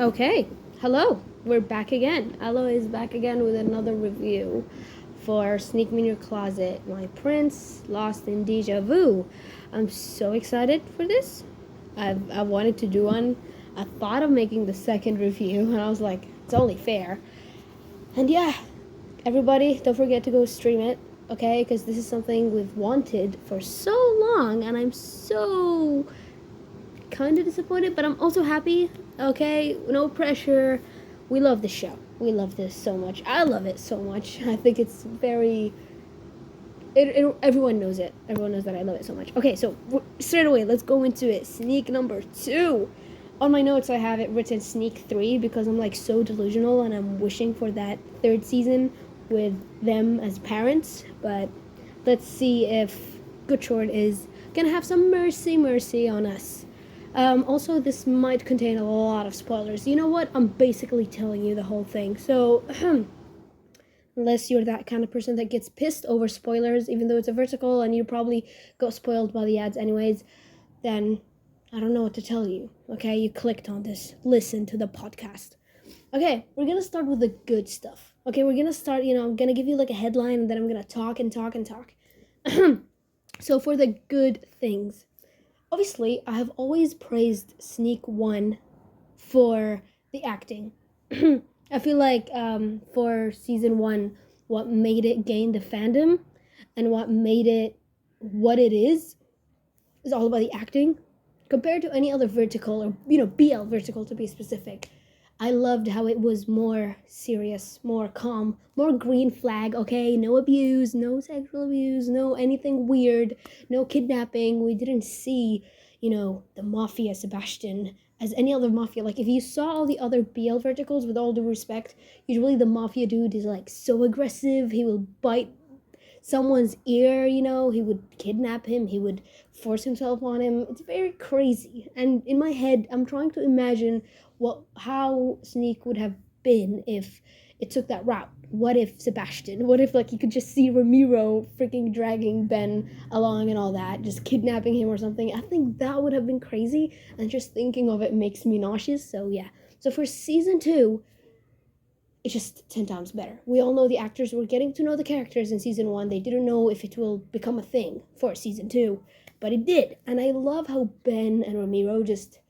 Okay, hello. We're back again. Aloe is back again with another review for Sneak Me in Your Closet, My Prince Lost in Deja Vu. I'm so excited for this. I wanted to do one. I thought of making the second review, and I was like, it's only fair. And yeah, everybody, don't forget to go stream it, okay? Because this is something we've wanted for so long, and I'm so kind of disappointed, but I'm also happy. Okay, no pressure. We love the show. We love this so much. I love it so much. I think it's very. Everyone knows it. Everyone knows that I love it so much. Okay, so straight away, let's go into it. Sneak number 2. On my notes, I have it written Sneak 3 because I'm like so delusional and I'm wishing for that third season with them as parents. But let's see if Goodshort is gonna have some mercy on us. Also, this might contain a lot of spoilers. You know what? I'm basically telling you the whole thing. So, unless you're that kind of person that gets pissed over spoilers, even though it's a vertical and you probably got spoiled by the ads anyways, then I don't know what to tell you. Okay, you clicked on this. Listen to the podcast. Okay, we're gonna start with the good stuff. Okay, we're gonna start, I'm gonna give you like a headline and then I'm gonna talk and talk and talk. So, for the good things. Obviously, I have always praised Sneak 1 for the acting. I feel like for season 1, what made it gain the fandom and what made it what it is all about the acting. Compared to any other vertical, or, BL vertical to be specific, I loved how it was more serious, more calm, more green flag, okay? No abuse, no sexual abuse, no anything weird, no kidnapping. We didn't see, the mafia Sebastian as any other mafia. Like, if you saw all the other BL verticals, with all due respect, usually the mafia dude is, like, so aggressive. He will bite someone's ear, he would kidnap him, he would force himself on him. It's very crazy. And in my head, I'm trying to imagine how Sneak would have been if it took that route. What if Sebastian? What if, like, you could just see Ramiro freaking dragging Ben along and all that, just kidnapping him or something? I think that would have been crazy, and just thinking of it makes me nauseous. So yeah. So for season 2, it's just 10 times better. We all know the actors. We're getting to know the characters in season 1. They didn't know if it will become a thing for season 2, but it did. And I love how Ben and Ramiro just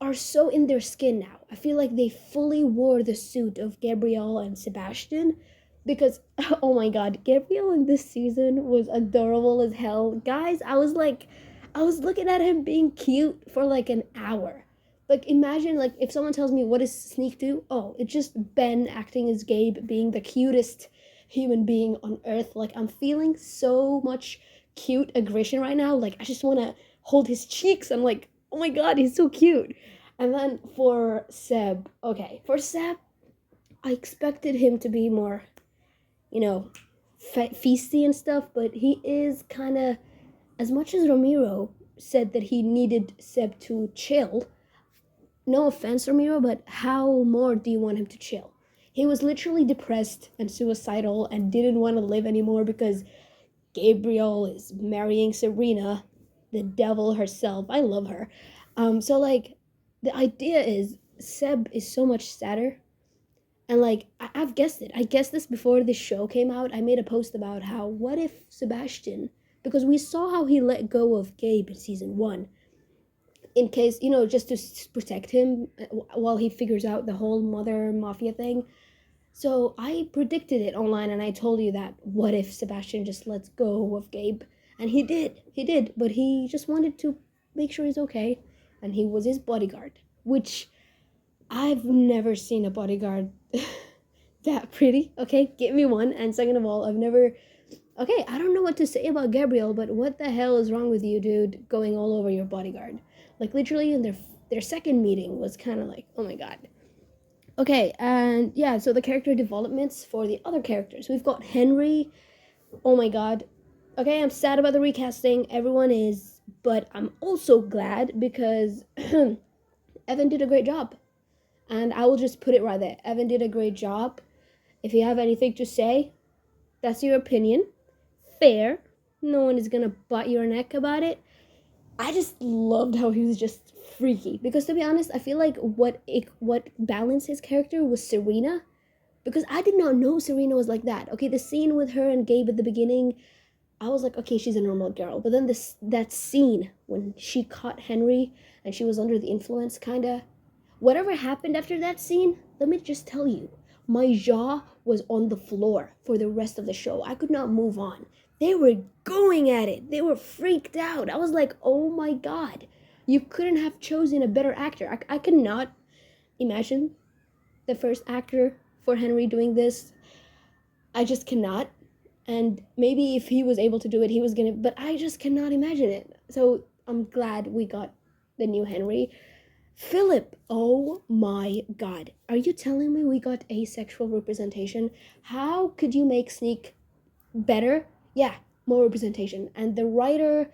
are so in their skin now. I feel like they fully wore the suit of Gabriel and Sebastian, because, oh my god, Gabriel in this season was adorable as hell. Guys, I was looking at him being cute for like an hour. Like, imagine, like, if someone tells me what is Sneak 2, oh, it's just Ben acting as Gabe, being the cutest human being on earth. Like, I'm feeling so much cute aggression right now. Like, I just want to hold his cheeks. I'm like, oh my god, he's so cute. And then for Seb, I expected him to be more, feisty and stuff, but he is kind of, as much as Ramiro said that he needed Seb to chill. No offense, Ramiro, but how more do you want him to chill? He was literally depressed and suicidal and didn't want to live anymore because Gabriel is marrying Serena, the devil herself. I love her. So, like, the idea is Seb is so much sadder. And, like, I've guessed it. I guessed this before the show came out. I made a post about how, what if Sebastian, because we saw how he let go of Gabe in season 1. In case, just to protect him while he figures out the whole mother mafia thing. So I predicted it online and I told you that what if Sebastian just lets go of Gabe? And he did, but he just wanted to make sure he's okay. And he was his bodyguard, which I've never seen a bodyguard that pretty. Okay, give me one. And second of all, okay, I don't know what to say about Gabriel, but what the hell is wrong with you, dude, going all over your bodyguard? Like, literally in their second meeting was kind of like, oh my god. Okay, and yeah, so the character developments for the other characters. We've got Henry. Oh my god. Okay, I'm sad about the recasting. Everyone is, but I'm also glad because Evan did a great job. And I will just put it right there. Evan did a great job. If you have anything to say, that's your opinion. Fair. No one is gonna bite your neck about it. I just loved how he was just freaky. Because to be honest, I feel like what balanced his character was Serena. Because I did not know Serena was like that. Okay, the scene with her and Gabe at the beginning, I was like, okay, she's a normal girl. But then that scene when she caught Henry and she was under the influence, kinda. Whatever happened after that scene, let me just tell you, my jaw was on the floor for the rest of the show. I could not move on. They were going at it. They were freaked out. I was like, oh my god. You couldn't have chosen a better actor. I could not imagine the first actor for Henry doing this. I just cannot. And maybe if he was able to do it, he was gonna, but I just cannot imagine it. So I'm glad we got the new Henry. Philip, oh my god. Are you telling me we got asexual representation? How could you make Sneak better? Yeah, more representation. And the writer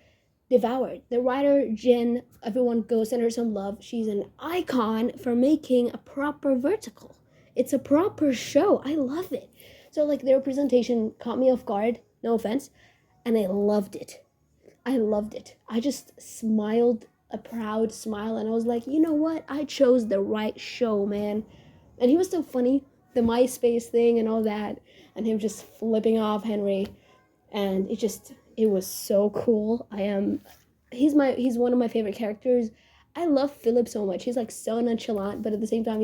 devoured. The writer, Jen, everyone go send her some love. She's an icon for making a proper vertical. It's a proper show. I love it. So like the representation caught me off guard, no offense, and I loved it. I loved it. I just smiled a proud smile and I was like, you know what? I chose the right show, man. And he was so funny, the MySpace thing and all that, and him just flipping off Henry. And it was so cool. He's one of my favorite characters. I love Philip so much. He's like so nonchalant, but at the same time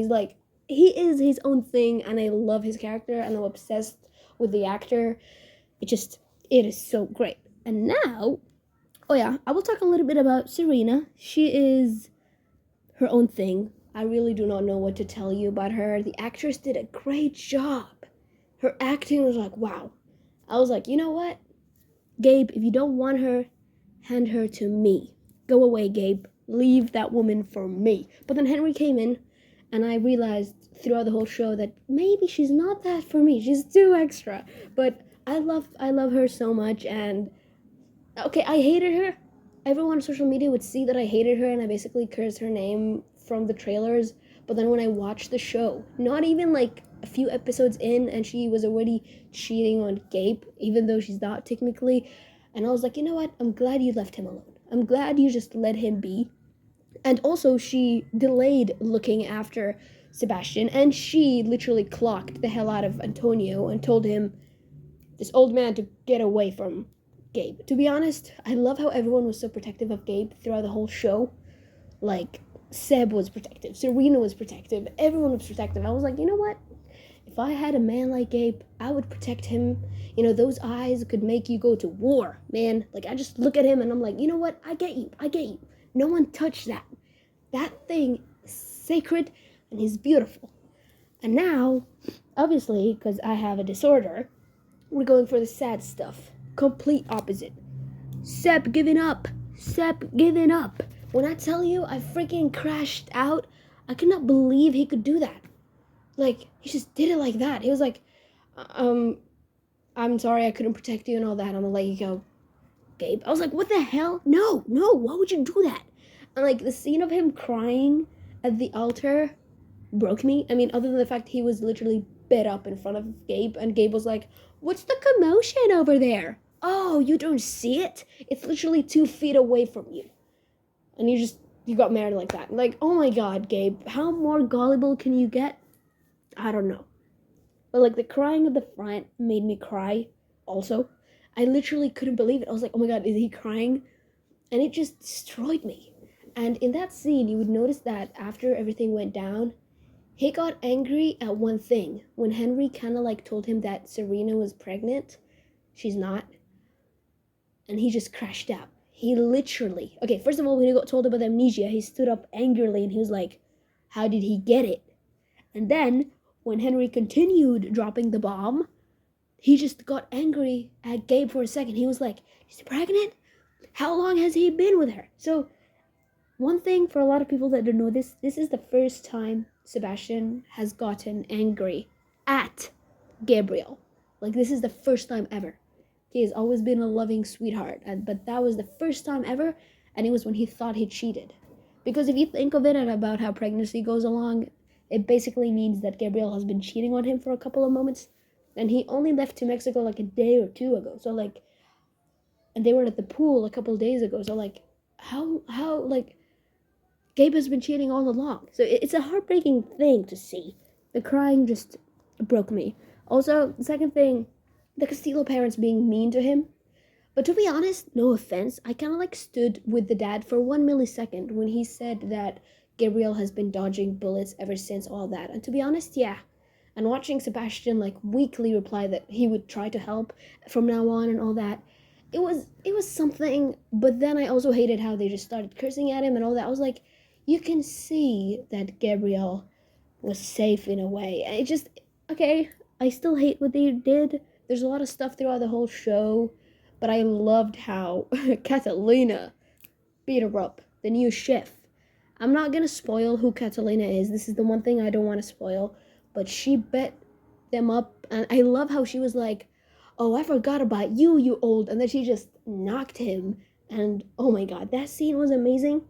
he is his own thing, and I love his character and I'm obsessed with the actor. It is so great. And now, oh yeah, I will talk a little bit about Serena. She is her own thing. I really do not know what to tell you about her. The actress did a great job. Her acting was like, wow. I was like, you know what? Gabe, if you don't want her, hand her to me. Go away, Gabe. Leave that woman for me. But then Henry came in, and I realized throughout the whole show that maybe she's not that for me. She's too extra. But I love her so much, and okay, I hated her. Everyone on social media would see that I hated her, and I basically cursed her name from the trailers. But then when I watched the show, not even like a few episodes in, and she was already cheating on Gabe, even though she's not technically. And I was like, you know what? I'm glad you left him alone. I'm glad you just let him be. And also, she delayed looking after Sebastian, and she literally clocked the hell out of Antonio and told him, this old man, to get away from Gabe. To be honest, I love how everyone was so protective of Gabe throughout the whole show. Like, Seb was protective, Serena was protective, everyone was protective. I was like, you know what? If I had a man like Gabe, I would protect him. You know, those eyes could make you go to war, man. Like, I just look at him and I'm like, you know what? I get you. No one touched that. That thing is sacred and he's beautiful. And now, obviously, because I have a disorder, we're going for the sad stuff. Complete opposite. Seb giving up. When I tell you I freaking crashed out, I could not believe he could do that. Like, he just did it like that. He was like, I'm sorry I couldn't protect you and all that. I'm gonna let you go, Gabe. I was like, what the hell? No, why would you do that? And like, the scene of him crying at the altar broke me. I mean, other than the fact he was literally bed up in front of Gabe, and Gabe was like, what's the commotion over there? Oh, you don't see it? It's literally 2 feet away from you. And you got married like that. Like, oh my god, Gabe, how more gullible can you get? I don't know. But like, the crying at the front made me cry also. I literally couldn't believe it. I was like, oh my god, is he crying? And it just destroyed me. And in that scene, you would notice that after everything went down, he got angry at one thing. When Henry kind of like told him that Serena was pregnant, she's not. And he just crashed out. He literally, okay, first of all, when he got told about the amnesia, he stood up angrily and he was like, how did he get it? And then when Henry continued dropping the bomb, he just got angry at Gabe for a second. He was like, she's pregnant? How long has he been with her? So one thing for a lot of people that don't know this is the first time Sebastian has gotten angry at Gabriel. Like, this is the first time ever. He has always been a loving sweetheart, but that was the first time ever, and it was when he thought he cheated. Because if you think of it and about how pregnancy goes along, it basically means that Gabriel has been cheating on him for a couple of moments, and he only left to Mexico like a day or two ago. So like, and they were at the pool a couple of days ago. So like, how like, Gabe has been cheating all along. So it's a heartbreaking thing to see. The crying just broke me. Also, the second thing, the Castillo parents being mean to him. But to be honest, no offense, I kind of like stood with the dad for 1 millisecond when he said that Gabriel has been dodging bullets ever since all that. And to be honest, yeah. And watching Sebastian like weekly reply that he would try to help from now on and all that, it was something. But then I also hated how they just started cursing at him and all that. I was like, you can see that Gabriel was safe in a way. And it just, okay, I still hate what they did. There's a lot of stuff throughout the whole show, but I loved how Catalina beat her up, the new chef. I'm not gonna spoil who Catalina is. This is the one thing I don't want to spoil, but she bet them up, and I love how she was like, oh, I forgot about you, you old, and then she just knocked him, and oh my god, that scene was amazing.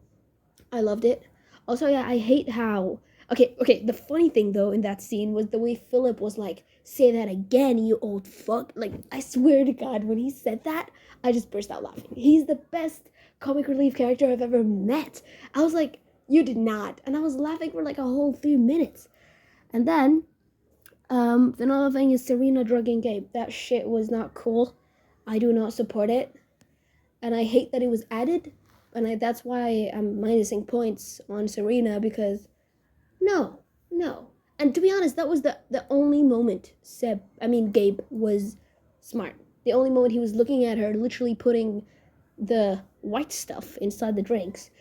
I loved it. Also, yeah, I hate how... Okay, the funny thing, though, in that scene was the way Philip was like, say that again, you old fuck. Like, I swear to God, when he said that, I just burst out laughing. He's the best comic relief character I've ever met. I was like, you did not. And I was laughing for like a whole 3 minutes. And then, another thing is Serena drugging Gabe. That shit was not cool. I do not support it. And I hate that it was added. And that's why I'm minusing points on Serena, because no. And to be honest, that was the only moment Gabe was smart. The only moment he was looking at her, literally putting the white stuff inside the drinks.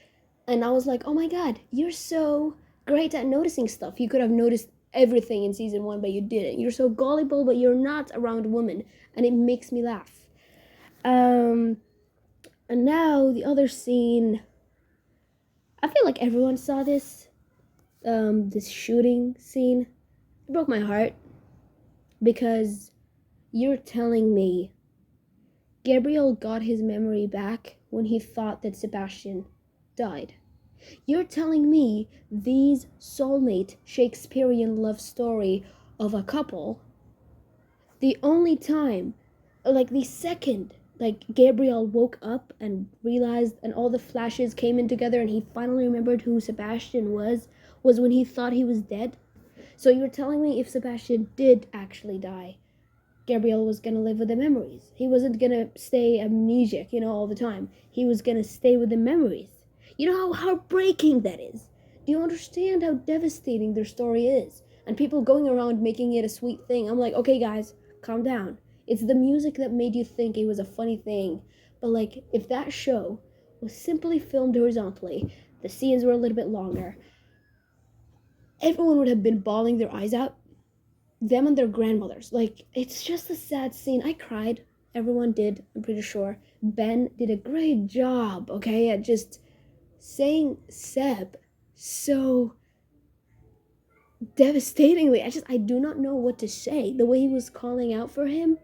And I was like, oh my god, you're so great at noticing stuff. You could have noticed everything in season 1, but you didn't. You're so gullible, but you're not around women. And it makes me laugh. And now, the other scene, I feel like everyone saw this, this shooting scene. It broke my heart, because you're telling me Gabriel got his memory back when he thought that Sebastian died. You're telling me these soulmate Shakespearean love story of a couple, the only time, like the second, like Gabriel woke up and realized, and all the flashes came in together, and he finally remembered who Sebastian was when he thought he was dead. So you're telling me if Sebastian did actually die, Gabriel was gonna live with the memories. He wasn't gonna stay amnesiac, all the time. He was gonna stay with the memories. You know how heartbreaking that is? Do you understand how devastating their story is? And people going around making it a sweet thing. I'm like, okay guys, calm down. It's the music that made you think it was a funny thing. But like, if that show was simply filmed horizontally, the scenes were a little bit longer, everyone would have been bawling their eyes out. Them and their grandmothers. Like, it's just a sad scene. I cried. Everyone did, I'm pretty sure. Ben did a great job, okay, at just saying Seb so devastatingly. I do not know what to say. The way he was calling out for him,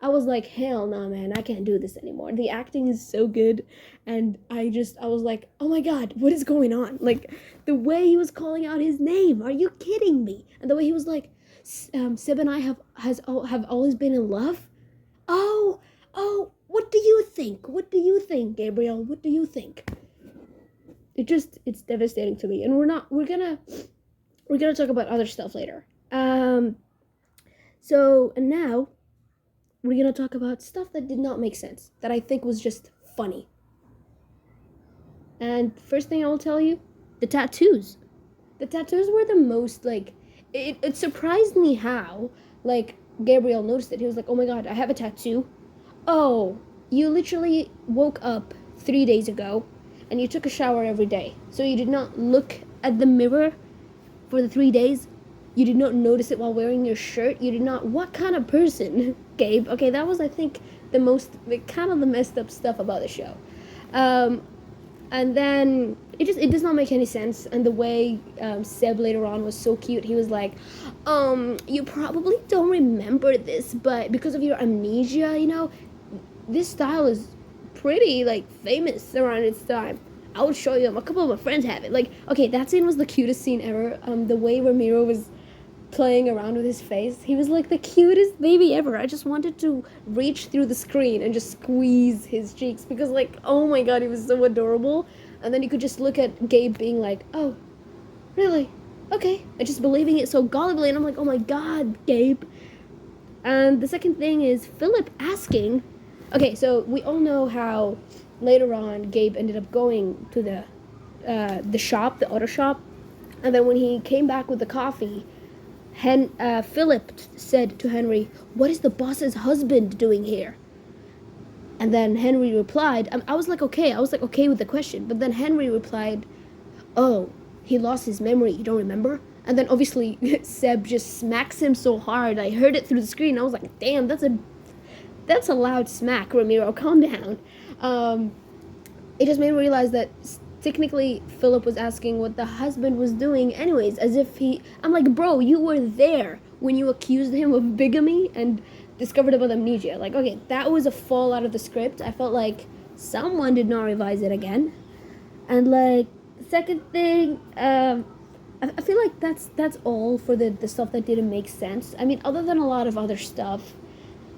I was like, hell no, man, I can't do this anymore. The acting is so good, and I was like, oh my god, what is going on? Like, the way he was calling out his name, are you kidding me? And the way he was like, Seb and I have always been in love? Oh, what do you think? What do you think, Gabriel? What do you think? It's devastating to me, and we're gonna talk about other stuff later. And now we're gonna talk about stuff that did not make sense, that I think was just funny. And first thing I will tell you, the tattoos. The tattoos were the most, like, it surprised me how, like, Gabriel noticed it. He was like, oh my god, I have a tattoo. Oh, you literally woke up 3 days ago, and you took a shower every day. So you did not look at the mirror for the 3 days. You did not notice it while wearing your shirt. You did not... What kind of person, Gabe? Okay, that was, I think, the messed up stuff about the show. And then it does not make any sense. And the way Seb later on was so cute. He was like, you probably don't remember this, but because of your amnesia, this style is pretty, like, famous around its time. I would show you. A couple of my friends have it. Like, okay, that scene was the cutest scene ever. The way Ramiro was playing around with his face, he was like the cutest baby ever. I just wanted to reach through the screen and just squeeze his cheeks, because, like, oh my god, he was so adorable. And then you could just look at Gabe being like, oh, really? Okay. And just believing it so gullibly. And I'm like, oh my God, Gabe. And the second thing is Philip asking. Okay, so we all know how later on Gabe ended up going to the shop, the auto shop. And then when he came back with the coffee, Philip said to Henry, what is the boss's husband doing here? And then Henry replied, I was like, okay with the question. But then Henry replied, oh, he lost his memory, you don't remember? And then obviously Seb just smacks him so hard. I heard it through the screen. I was like, damn, that's a loud smack, Ramiro, calm down. It just made me realize that technically Philip was asking what the husband was doing anyways, as if I'm like, bro, you were there when you accused him of bigamy and discovered about amnesia. Like, okay, that was a fall out of the script. I felt like someone did not revise it again. And like, second thing, I feel like that's all for the stuff that didn't make sense. I mean, other than a lot of other stuff,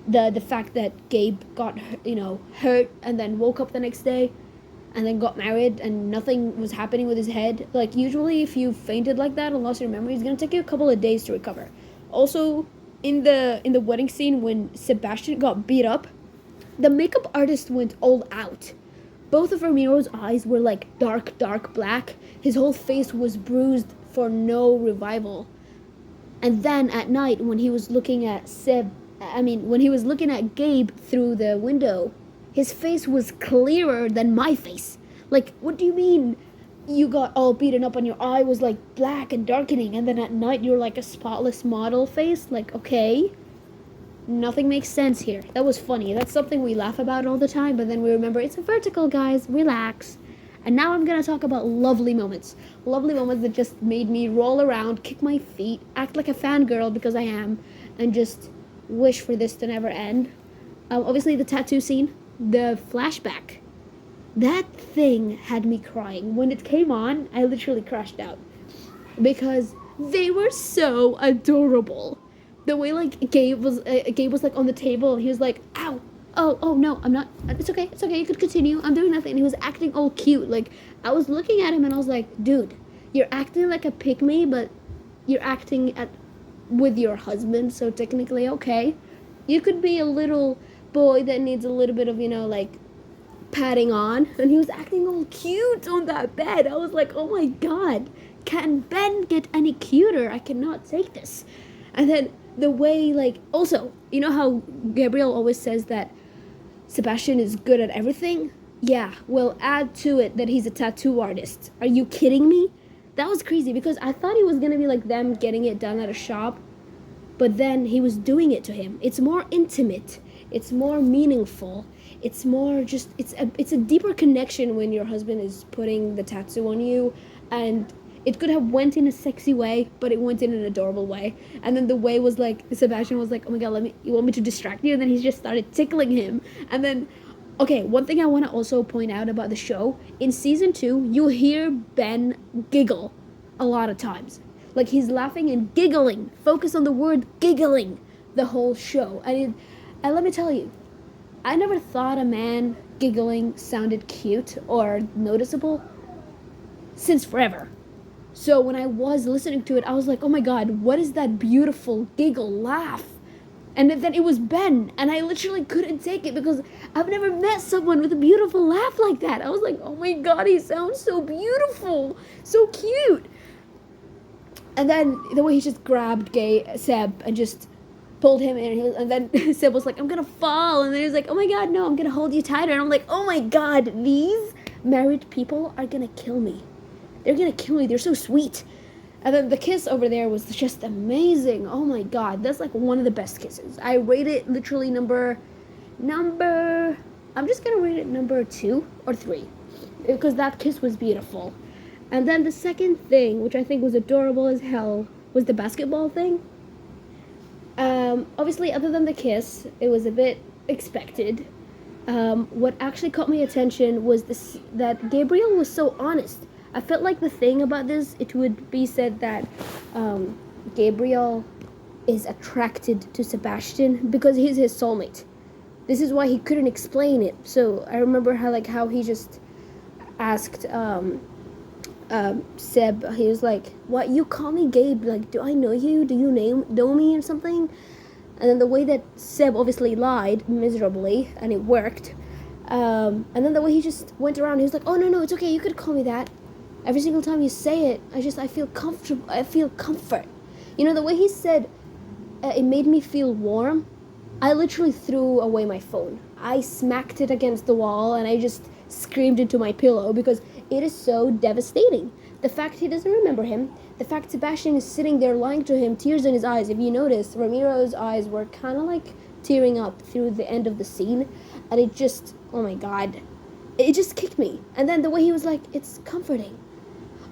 the fact that Gabe got, hurt and then woke up the next day and then got married and nothing was happening with his head. Like, usually if you fainted like that and lost your memory, it's gonna take you a couple of days to recover. Also, in the wedding scene when Sebastian got beat up, the makeup artist went all out. Both of Ramiro's eyes were like dark black. His whole face was bruised for no revival. And then at night when he was looking at Gabe through the window, his face was clearer than my face. Like, what do you mean you got all beaten up and your eye was like black and darkening, and then at night you're like a spotless model face? Like, okay, nothing makes sense here. That was funny. That's something we laugh about all the time, but then we remember it's a vertical, guys, relax. And now I'm gonna talk about lovely moments that just made me roll around, kick my feet, act like a fangirl because I am, and just wish for this to never end. Obviously the tattoo scene, the flashback, that thing had me crying. When it came on, I literally crashed out because they were so adorable. The way like Gabe was like on the table and he was like, ow, oh no, I'm not, it's okay, you could continue, I'm doing nothing. And he was acting all cute. Like, I was looking at him and I was like, dude, you're acting like a pygmy, but you're acting with your husband, so technically okay. You could be a little boy that needs a little bit of, like, patting on. And he was acting all cute on that bed. I was like, oh my God, can Ben get any cuter? I cannot take this. And then the way, like, also, you know how Gabriel always says that Sebastian is good at everything? Yeah, well, add to it that he's a tattoo artist. Are you kidding me? That was crazy because I thought he was gonna be like them getting it done at a shop, but then he was doing it to him. It's more intimate. It's more meaningful. It's more just, it's a deeper connection when your husband is putting the tattoo on you, and it could have went in a sexy way, but it went in an adorable way. And then the way was like, Sebastian was like, oh my God, you want me to distract you? And then he just started tickling him. And then, okay, one thing I want to also point out about the show, in season 2, you hear Ben giggle a lot of times. Like, he's laughing and giggling. Focus on the word giggling the whole show. And let me tell you, I never thought a man giggling sounded cute or noticeable since forever. So when I was listening to it, I was like, oh my God, what is that beautiful giggle laugh? And then it was Ben, and I literally couldn't take it because I've never met someone with a beautiful laugh like that. I was like, oh my God, he sounds so beautiful, so cute. And then the way he just grabbed Seb and just pulled him in, and then Seb was like, I'm gonna fall. And then he was like, oh my God, no, I'm gonna hold you tighter. And I'm like, oh my God, these married people are gonna kill me. They're gonna kill me. They're so sweet. And then the kiss over there was just amazing. Oh my God, that's like one of the best kisses. I rate it literally number. I'm just gonna rate it number 2 or 3 because that kiss was beautiful. And then the second thing, which I think was adorable as hell, was the basketball thing. Obviously, other than the kiss, it was a bit expected. What actually caught my attention was that Gabriel was so honest. I felt like the thing about this, it would be said that Gabriel is attracted to Sebastian because he's his soulmate. This is why he couldn't explain it. So I remember how he just, asked Seb, he was like, what, you call me Gabe, like, do I know you? Do you know me or something? And then the way that Seb obviously lied miserably, and it worked. And then the way he just went around, he was like, oh, no, it's okay, you could call me that. Every single time you say it, I feel comfortable, I feel comfort. You know, the way he said, it made me feel warm, I literally threw away my phone. I smacked it against the wall, and I just screamed into my pillow because it is so devastating. The fact he doesn't remember him, the fact Sebastian is sitting there lying to him, tears in his eyes. If you notice, Ramiro's eyes were kind of like tearing up through the end of the scene, and it just, oh my god, it just kicked me. And then the way he was like, it's comforting.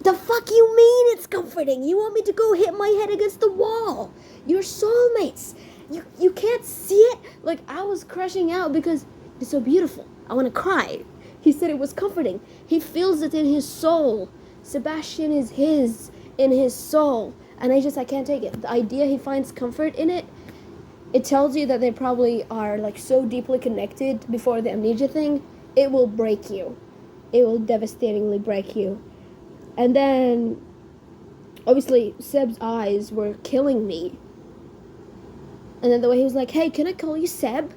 The fuck you mean it's comforting? You want me to go hit my head against the wall? You're soulmates. You can't see it? Like, I was crashing out because it's so beautiful. I want to cry. He said it was comforting. He feels it in his soul. Sebastian is his, in his soul. And I can't take it. The idea he finds comfort in it, it tells you that they probably are, like, so deeply connected before the amnesia thing. It will break you. It will devastatingly break you. And then, obviously, Seb's eyes were killing me. And then the way he was like, hey, can I call you Seb?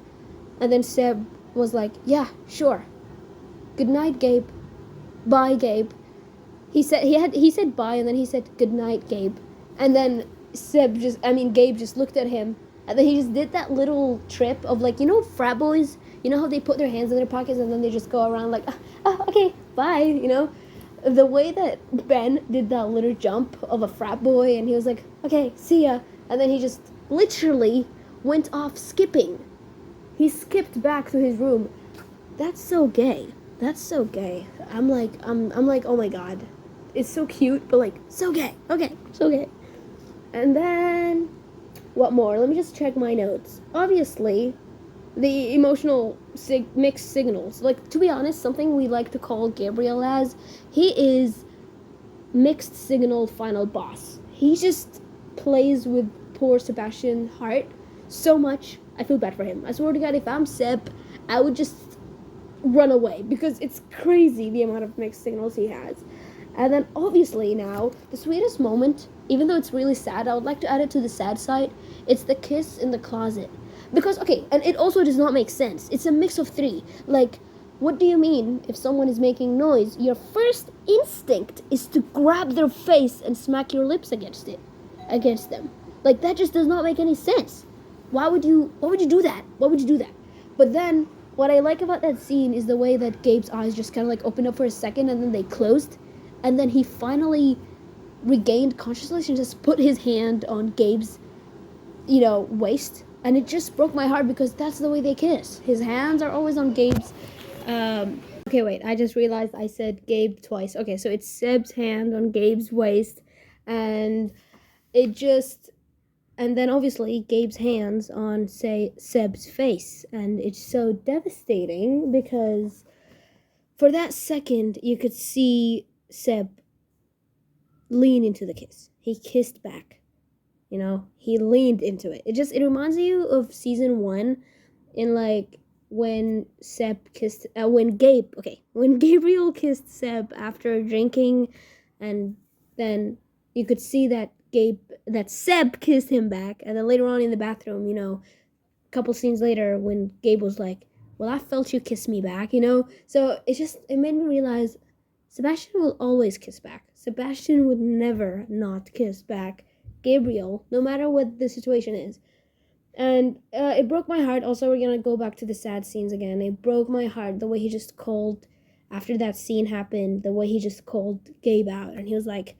And then Seb was like, yeah, sure. Good night, Gabe. Bye, Gabe. He said bye, and then he said good night, Gabe. And then Gabe just looked at him, and then he just did that little trip of, like, you know, frat boys? You know how they put their hands in their pockets and then they just go around like, okay, bye, you know? The way that Ben did that little jump of a frat boy, and he was like, okay, see ya. And then he just literally went off skipping. He skipped back to his room. That's so gay. That's so gay. I'm like, oh my god. It's so cute, but like, so gay. Okay, so gay. And then, what more? Let me just check my notes. Obviously, the emotional mixed signals. Like, to be honest, something we like to call Gabriel as, he is mixed signal final boss. He just plays with poor Sebastian's heart so much. I feel bad for him. I swear to God, if I'm Seb, I would just run away because it's crazy the amount of mixed signals he has. And then obviously now, the sweetest moment, even though it's really sad, I would like to add it to the sad side, it's the kiss in the closet. Because, okay, and it also does not make sense. It's a mix of three. Like, what do you mean if someone is making noise? Your first instinct is to grab their face and smack your lips against them. Like, that just does not make any sense. Why would you do that? Why would you do that? But then, what I like about that scene is the way that Gabe's eyes just kind of like opened up for a second and then they closed. And then he finally regained consciousness and just put his hand on Gabe's, waist. And it just broke my heart because that's the way they kiss. His hands are always on Gabe's. Okay, wait. I just realized I said Gabe twice. Okay, so it's Seb's hand on Gabe's waist. And then obviously Gabe's hands on, say, Seb's face. And it's so devastating because for that second, you could see Seb lean into the kiss. He kissed back. He leaned into it. It reminds you of season 1 in, like, when Gabriel kissed Seb after drinking, and then you could see that Seb kissed him back, and then later on in the bathroom, a couple scenes later when Gabe was like, well, I felt you kiss me back, So it made me realize Sebastian will always kiss back. Sebastian would never not kiss back Gabriel, no matter what the situation is. And it broke my heart. Also, we're gonna go back to the sad scenes again. It broke my heart the way he just called, after that scene happened, the way he just called Gabe out. And he was like,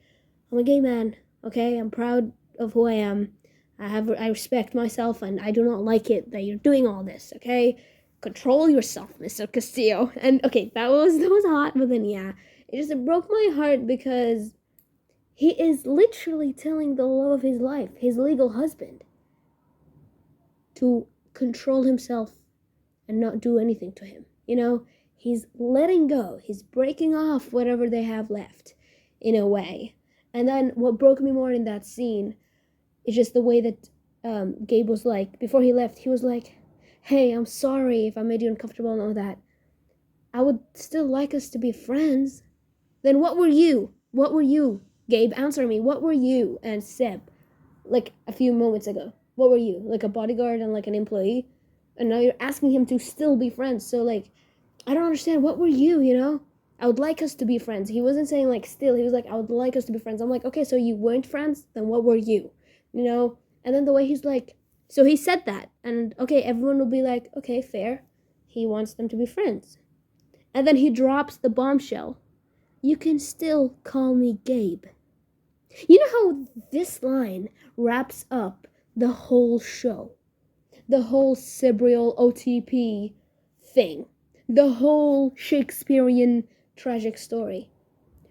I'm a gay man, okay? I'm proud of who I am. I respect myself, and I do not like it that you're doing all this, okay? Control yourself, Mr. Castillo. And, okay, that was hot, but then, yeah. It broke my heart because he is literally telling the love of his life, his legal husband, to control himself and not do anything to him. He's letting go. He's breaking off whatever they have left, in a way. And then what broke me more in that scene is just the way that Gabe was like, before he left, he was like, hey, I'm sorry if I made you uncomfortable and all that. I would still like us to be friends. Then what were you? What were you? Gabe, answer me. What were you and Seb like a few moments ago? What were you? Like a bodyguard and like an employee? And now you're asking him to still be friends. So like, I don't understand. What were you, you know? I would like us to be friends. He wasn't saying like still. He was like, I would like us to be friends. I'm like, okay, so you weren't friends? Then what were you? You know? And then the way he's like, so he said that. And okay, everyone will be like, okay, fair. He wants them to be friends. And then he drops the bombshell. You can still call me Gabe. You know how this line wraps up the whole show? The whole Cereal OTP thing. The whole Shakespearean tragic story.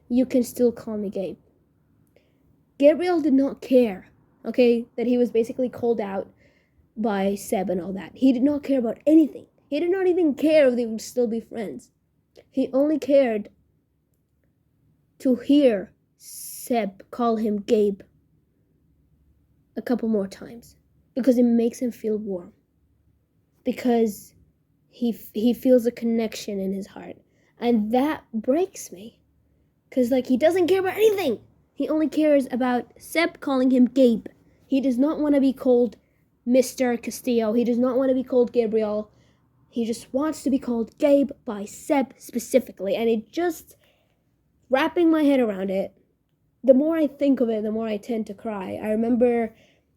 You can still call me Gabe. Gabriel did not care, okay, that he was basically called out by Seb and all that. He did not care about anything. He did not even care if they would still be friends. He only cared to hear Seb call him Gabe a couple more times because it makes him feel warm. Because he feels a connection in his heart. And that breaks me. Because, like, he doesn't care about anything. He only cares about Seb calling him Gabe. He does not want to be called Mr. Castillo. He does not want to be called Gabriel. He just wants to be called Gabe by Seb specifically. And it just, wrapping my head around it, the more I think of it, the more I tend to cry. I remember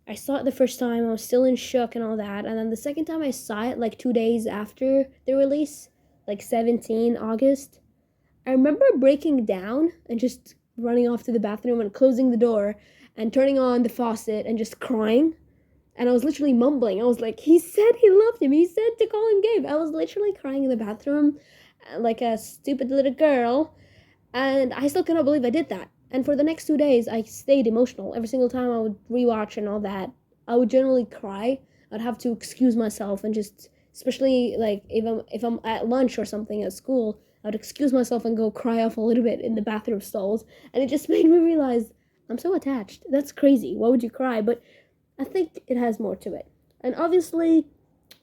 I saw it the first time, I was still in shock and all that, and then the second time I saw it, like 2 days after the release, like 17 August, I remember breaking down and just running off to the bathroom and closing the door and turning on the faucet and just crying. And I was literally mumbling. I was like, he said he loved him. He said to call him Gabe. I was literally crying in the bathroom like a stupid little girl. And I still cannot believe I did that. And for the next 2 days, I stayed emotional. Every single time I would rewatch and all that, I would generally cry. I'd have to excuse myself and just, especially like if I'm at lunch or something at school, I would excuse myself and go cry off a little bit in the bathroom stalls. And it just made me realize I'm so attached. That's crazy. Why would you cry? But I think it has more to it. And obviously,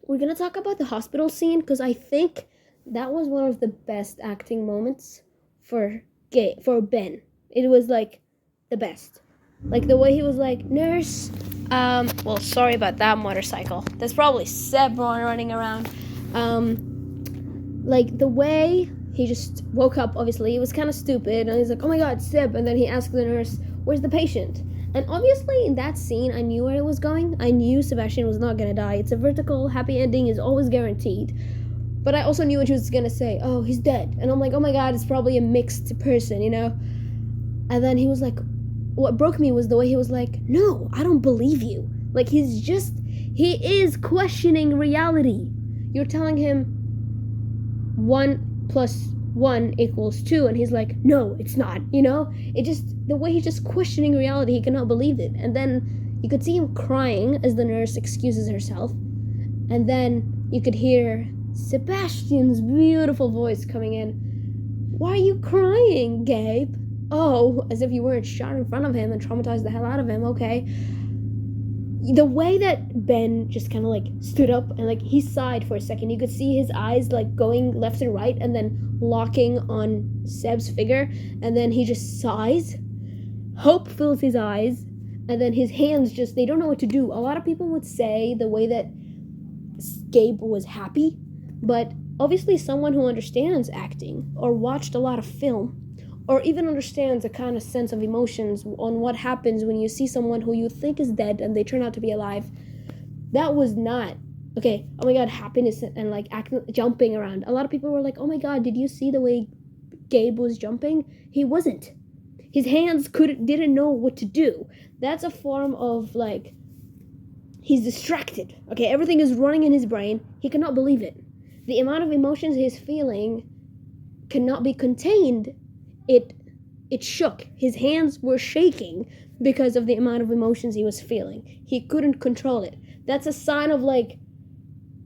we're going to talk about the hospital scene because I think that was one of the best acting moments for Ben. It was like the best. Like the way he was like, nurse, well, sorry about that motorcycle. There's probably Seb running around. Like the way he just woke up, obviously, he was kind of stupid, and he's like, oh my god, Seb, and then he asked the nurse, where's the patient? And obviously in that scene, I knew where it was going. I knew Sebastian was not gonna die. It's a vertical, happy ending is always guaranteed. But I also knew what she was gonna say, oh, he's dead. And I'm like, oh my god, it's probably a mixed person, you know? And then he was like, what broke me was the way he was like, no, I don't believe you. Like, he is questioning reality. You're telling him 1 + 1 = 2, and he's like, no, it's not, you know? It just, the way he's just questioning reality, he cannot believe it. And then you could see him crying as the nurse excuses herself. And then you could hear Sebastian's beautiful voice coming in. Why are you crying, Gabe? Oh, as if you weren't shot in front of him and traumatized the hell out of him, okay? The way that Ben just kind of like stood up and like he sighed for a second. You could see his eyes like going left and right and then locking on Seb's figure. And then he just sighs. Hope fills his eyes. And then his hands just, they don't know what to do. A lot of people would say the way that Gabe was happy. But obviously someone who understands acting or watched a lot of film or even understands a kind of sense of emotions on what happens when you see someone who you think is dead and they turn out to be alive. That was not, okay, oh my god, happiness and like jumping around. A lot of people were like, oh my god, did you see the way Gabe was jumping? He wasn't. His hands didn't know what to do. That's a form of like, he's distracted. Okay, everything is running in his brain. He cannot believe it. The amount of emotions he's feeling cannot be contained. It shook. His hands were shaking because of the amount of emotions he was feeling. He couldn't control it. That's a sign of like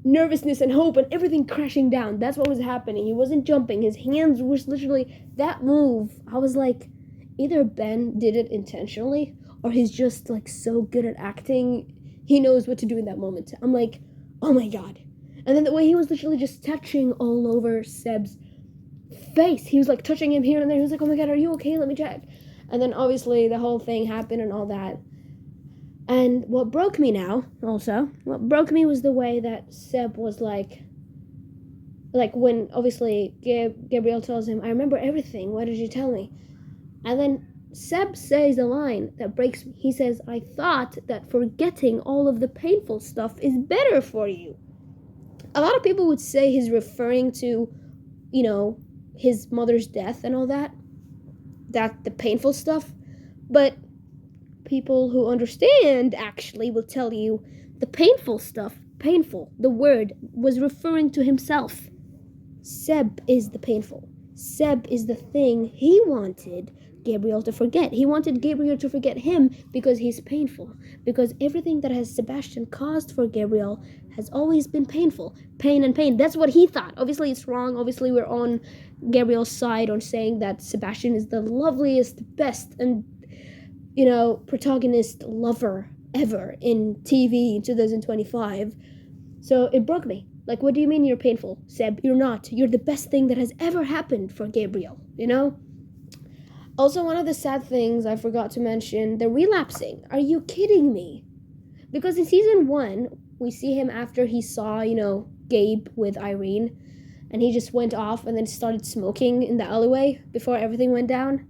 nervousness and hope and everything crashing down. That's what was happening. He wasn't jumping. His hands were literally, that move, I was like, either Ben did it intentionally or he's just like so good at acting. He knows what to do in that moment. I'm like, oh my god. And then the way he was literally just touching all over Seb's face. He was like touching him here and there. He was like, oh my god, are you okay? Let me check. And then obviously the whole thing happened and all that. And what broke me was the way that Seb was like when obviously Gabriel tells him, I remember everything, why did you tell me? And then Seb says a line that breaks me. He says, I thought that forgetting all of the painful stuff is better for you. A lot of people would say he's referring to, his mother's death and all that the painful stuff, but people who understand actually will tell you the painful stuff, the word was referring to himself. Seb is the painful. Seb is the thing he wanted Gabriel to forget. He wanted Gabriel to forget him because he's painful. Because everything that has Sebastian caused for Gabriel has always been painful. Pain and pain. That's what he thought. Obviously it's wrong. Obviously we're on Gabriel's side on saying that Sebastian is the loveliest, best, and protagonist lover ever in TV in 2025. So it broke me. Like, what do you mean you're painful, Seb? You're not. You're the best thing that has ever happened for Gabriel, Also, one of the sad things I forgot to mention, the relapsing. Are you kidding me? Because in season 1, we see him after he saw, Gabe with Irene, and he just went off and then started smoking in the alleyway before everything went down.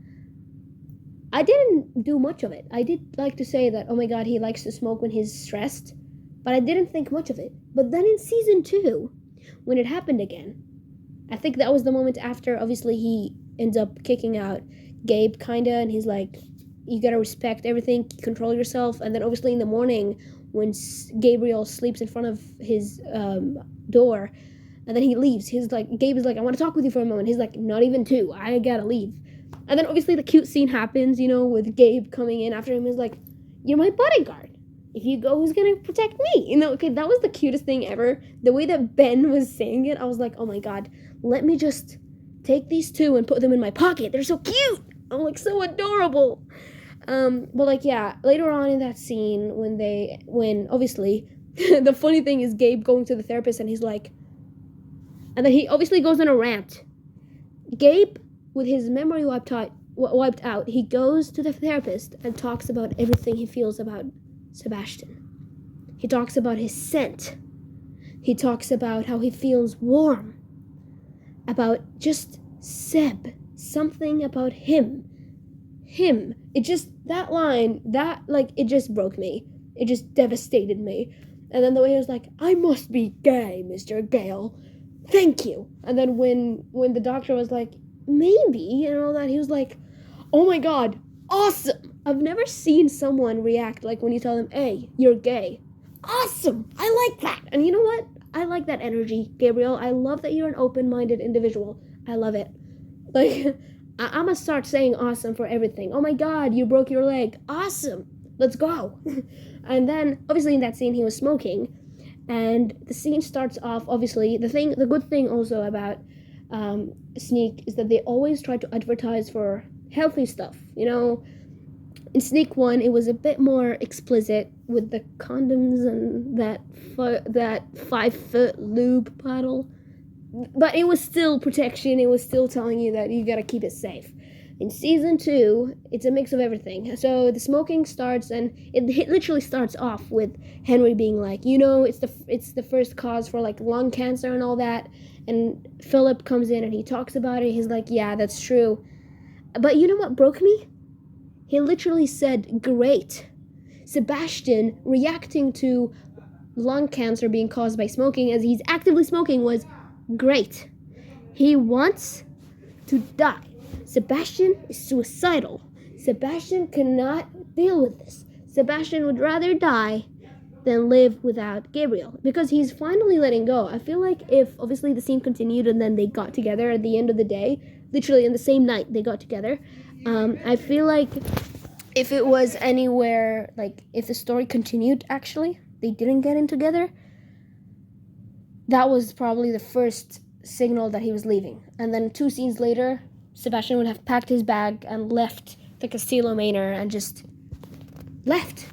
I didn't do much of it. I did like to say that, oh my god, he likes to smoke when he's stressed, but I didn't think much of it. But then in season 2, when it happened again, I think that was the moment after, obviously, he ends up kicking out Gabe, kinda, and he's like, you gotta respect everything, control yourself. And then obviously in the morning, when Gabriel sleeps in front of his door, and then he leaves, Gabe is like, I want to talk with you for a moment. He's like, not even 2, I gotta leave. And then obviously the cute scene happens, with Gabe coming in after him. He's like, you're my bodyguard. If you go, who's gonna protect me? Okay, that was the cutest thing ever. The way that Ben was saying it, I was like, oh my god, let me just take these 2 and put them in my pocket. They're so cute. I'm like, so adorable. But later on in that scene, when obviously, the funny thing is Gabe going to the therapist and he's like, and then he obviously goes on a rant. Gabe, with his memory wiped out, he goes to the therapist and talks about everything he feels about Sebastian. He talks about his scent. He talks about how he feels warm. About just Seb. Something about him. It just, that line, it just broke me. It just devastated me. And then the way he was like, I must be gay, Mr. Gale. Thank you. And then when the doctor was like, maybe, and all that, he was like, oh my god, awesome. I've never seen someone react like when you tell them, hey, you're gay. Awesome. I like that. And you know what? I like that energy, Gabriel. I love that you're an open-minded individual. I love it. I'm gonna start saying awesome for everything. Oh my god, you broke your leg. Awesome. Let's go. And then, obviously in that scene, he was smoking. And the scene starts off, obviously, the good thing also about Sneak is that they always try to advertise for healthy stuff, In Sneak 1, it was a bit more explicit with the condoms and that 5-foot lube bottle. But it was still protection. It was still telling you that you gotta keep it safe. In season 2, it's a mix of everything. So the smoking starts, and it literally starts off with Henry being like, it's the first cause for lung cancer and all that. And Philip comes in and he talks about it. He's like, yeah, that's true. But you know what broke me? He literally said, great. Sebastian reacting to lung cancer being caused by smoking as he's actively smoking was great. He wants to die. Sebastian is suicidal. Sebastian cannot deal with this. Sebastian would rather die than live without Gabriel because he's finally letting go. I feel like if obviously the scene continued and then they got together at the end of the day, literally in the same night they got together, I feel like if it was anywhere, if the story continued, actually, they didn't get in together, that was probably the first signal that he was leaving. And then 2 scenes later, Sebastian would have packed his bag and left the Castillo Manor and just left.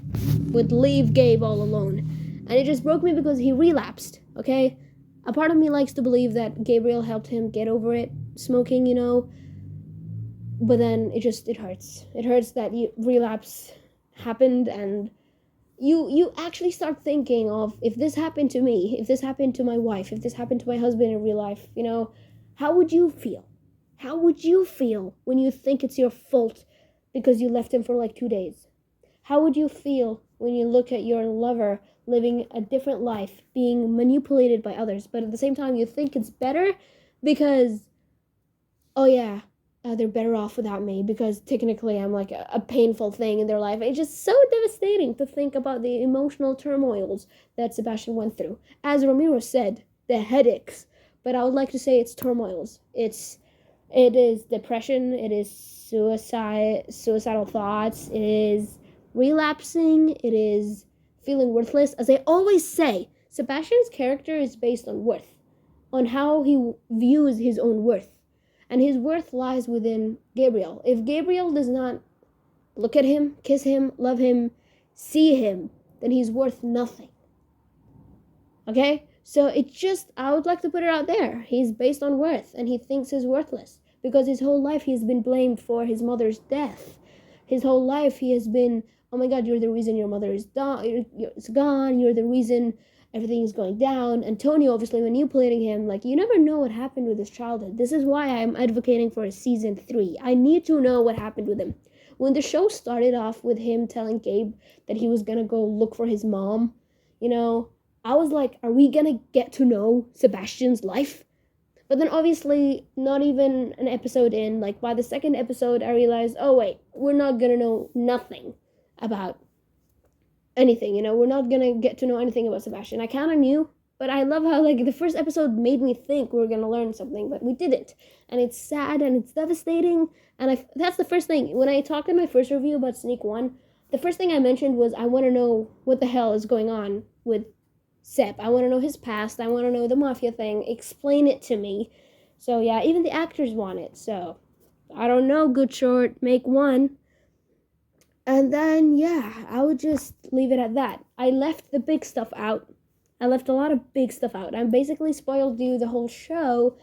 Would leave Gabe all alone. And it just broke me because he relapsed, okay? A part of me likes to believe that Gabriel helped him get over it, smoking, but then it hurts. It hurts that relapse happened, and you actually start thinking of, if this happened to me, if this happened to my wife, if this happened to my husband in real life, how would you feel? How would you feel when you think it's your fault because you left him for like 2 days? How would you feel when you look at your lover living a different life, being manipulated by others, but at the same time you think it's better because, oh yeah, they're better off without me because technically I'm like a painful thing in their life. It's just so devastating to think about the emotional turmoils that Sebastian went through. As Ramiro said, the headaches, but I would like to say it's turmoils. It is depression, it is suicidal thoughts, it is relapsing, it is feeling worthless. As I always say, Sebastian's character is based on worth, on how he views his own worth. And his worth lies within Gabriel. If Gabriel does not look at him, kiss him, love him, see him, then he's worth nothing. Okay? So I would like to put it out there. He's based on worth, and he thinks he's worthless. Because his whole life he's been blamed for his mother's death. His whole life he has been, oh my God, you're the reason your mother is gone. You're the reason everything is going down. Anthoni obviously manipulating him. Like, you never know what happened with his childhood. This is why I'm advocating for a season 3. I need to know what happened with him. When the show started off with him telling Gabe that he was going to go look for his mom, I was like, are we going to get to know Sebastian's life? But then obviously, not even an episode in, like by the second episode, I realized, oh wait, we're not going to know nothing about anything, we're not going to get to know anything about Sebastian. I kind of knew, but I love how like the first episode made me think we were going to learn something, but we didn't. And it's sad and it's devastating. And that's the first thing. When I talked in my first review about Sneak 1, the first thing I mentioned was I want to know what the hell is going on with Seb. I want to know his past. I want to know the mafia thing. Explain it to me. So yeah, even the actors want it. So I don't know, goodshort, make one. And then yeah, I would just leave it at that. I left the big stuff out. I left a lot of big stuff out. I basically spoiled you the whole show,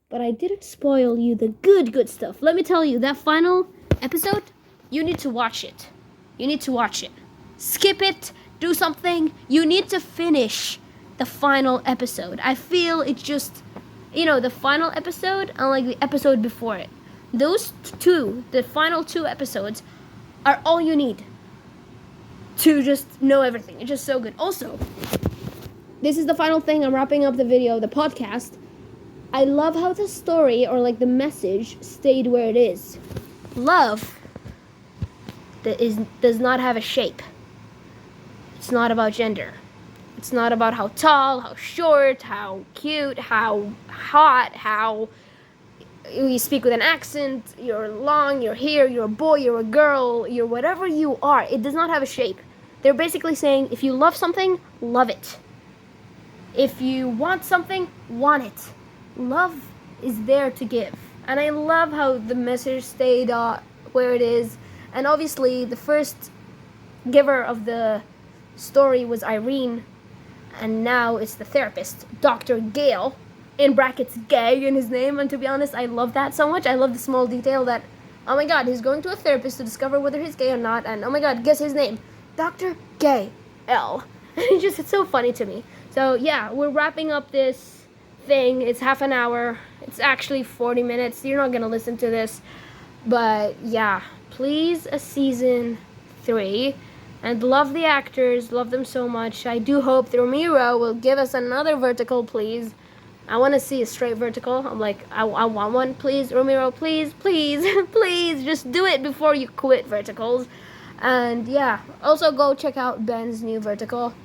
but I didn't spoil you the good stuff. Let me tell you, that final episode, you need to watch it. You need to watch it. Skip it. Do something. You need to finish the final episode. I feel it's just, the final episode and like the episode before it. Those two, the final 2 episodes, are all you need to just know everything. It's just so good. Also, this is the final thing. I'm wrapping up the video, the podcast. I love how the story, or like the message, stayed where it is. Love does not have a shape. It's not about gender. It's not about how tall, how short, how cute, how hot, how you speak with an accent, you're long, you're here, you're a boy, you're a girl, you're whatever you are. It does not have a shape. They're basically saying, if you love something, love it. If you want something, want it. Love is there to give. And I love how the message stayed where it is. And obviously, the first giver of the story was Irene, and now it's the therapist, Dr. Gale, in brackets gay in his name. And to be honest, I love that so much. I love the small detail that, oh my God, he's going to a therapist to discover whether he's gay or not, and oh my God, guess his name, Dr. Gay L. It's so funny to me. So yeah, we're wrapping up this thing. It's half an hour. It's actually 40 minutes. You're not gonna listen to this, but yeah, please, a season 3. And love the actors, love them so much. I do hope that Ramiro will give us another vertical, please. I want to see a straight vertical. I'm like, I want one, please. Ramiro, please, please, please, just do it before you quit verticals. And yeah, also go check out Ben's new vertical.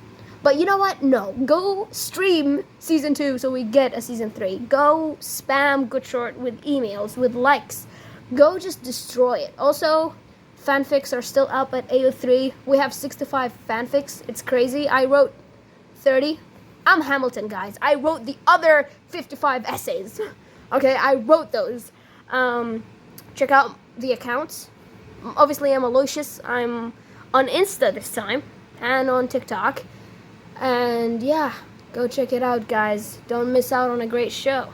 But you know what? No, go stream season 2 so we get a season 3. Go spam goodshort with emails, with likes. Go just destroy it. Also, fanfics are still up at AO3. We have 65 fanfics. It's crazy. I wrote 30. I'm Hamilton, guys. I wrote the other 55 essays. Okay, I wrote those. Check out the accounts. Obviously, I'm Aloysius. I'm on Insta this time and on TikTok. And yeah, go check it out, guys. Don't miss out on a great show.